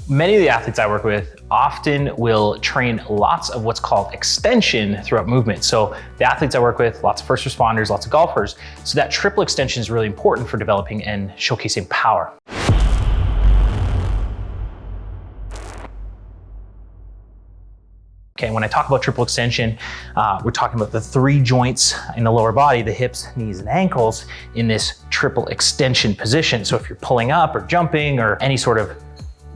Many of the athletes I work with often will train lots of what's called extension throughout movement. So the athletes I work with, lots of first responders, lots of golfers, so that triple extension is really important for developing and showcasing power. Okay, when I talk about triple extension, we're talking about the 3 joints in the lower body, the hips, knees, and ankles in this triple extension position. So if you're pulling up or jumping or any sort of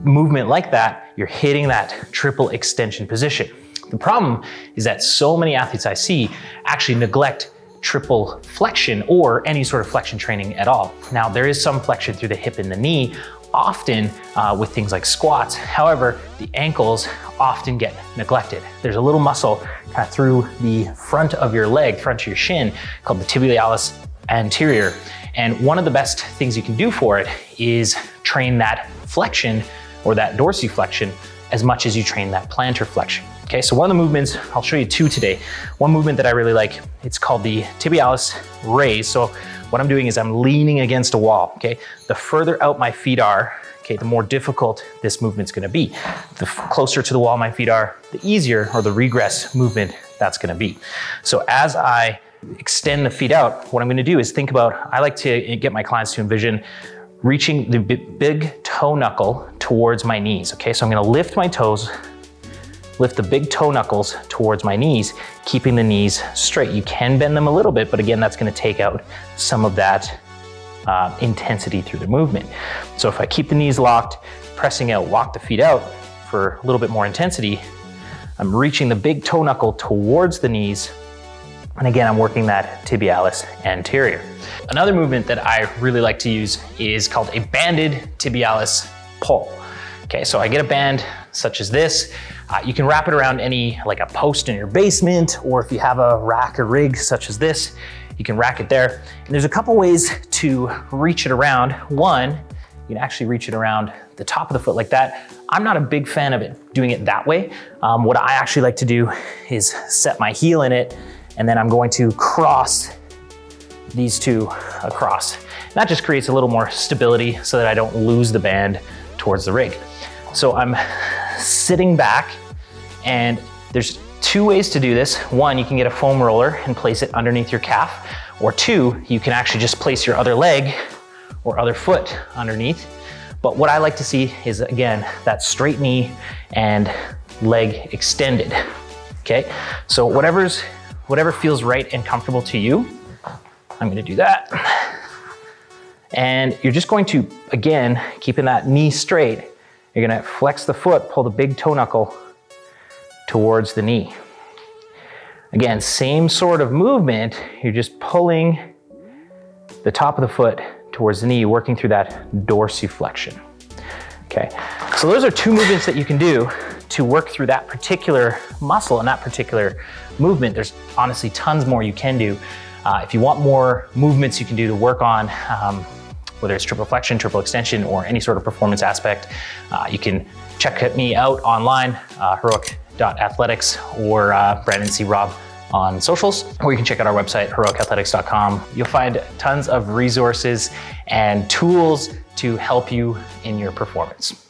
movement like that, you're hitting that triple extension position. The problem is that so many athletes I see actually neglect triple flexion or any sort of flexion training at all. Now, there is some flexion through the hip and the knee, often with things like squats. However, the ankles often get neglected. There's a little muscle kind of through the front of your leg, front of your shin, called the tibialis anterior. And one of the best things you can do for it is train that flexion or that dorsiflexion as much as you train that plantar flexion. Okay, so one of the movements, I'll show you 2 today. One movement that I really like, it's called the Tibialis Raise. So what I'm doing is I'm leaning against a wall, okay? The further out my feet are, okay, the more difficult this movement's gonna be. The closer to the wall my feet are, the easier, or the regress movement that's gonna be. So as I extend the feet out, what I'm gonna do is think about, I like to get my clients to envision reaching the big toe knuckle towards my knees, okay? So I'm gonna lift my toes, lift the big toe knuckles towards my knees, keeping the knees straight. You can bend them a little bit, but again, that's gonna take out some of that intensity through the movement. So if I keep the knees locked, pressing out, walk the feet out for a little bit more intensity, I'm reaching the big toe knuckle towards the knees, and again, I'm working that tibialis anterior. Another movement that I really like to use is called a banded tibialis pull. Okay, so I get a band such as this. You can wrap it around like a post in your basement, or if you have a rack or rig such as this, you can rack it there. And there's a couple ways to reach it around. One, you can actually reach it around the top of the foot like that. I'm not a big fan of it, doing it that way. What I actually like to do is set my heel in it, and then I'm going to cross these 2 across. And that just creates a little more stability so that I don't lose the band towards the rig. So I'm sitting back, and there's 2 ways to do this. 1, you can get a foam roller and place it underneath your calf, or 2, you can actually just place your other leg or other foot underneath. But what I like to see is, again, that straight knee and leg extended, okay? So whatever feels right and comfortable to you, I'm gonna do that. And you're just going to, again, keeping that knee straight, you're gonna flex the foot, pull the big toe knuckle towards the knee. Again, same sort of movement, you're just pulling the top of the foot towards the knee, working through that dorsiflexion. Okay, so those are 2 movements that you can do to work through that particular muscle and that particular movement. There's honestly tons more you can do. If you want more movements you can do to work on, whether it's triple flexion, triple extension, or any sort of performance aspect, you can check me out online, heroic.athletics, or Brandon C. Robb on socials, or you can check out our website, heroicathletics.com. You'll find tons of resources and tools to help you in your performance.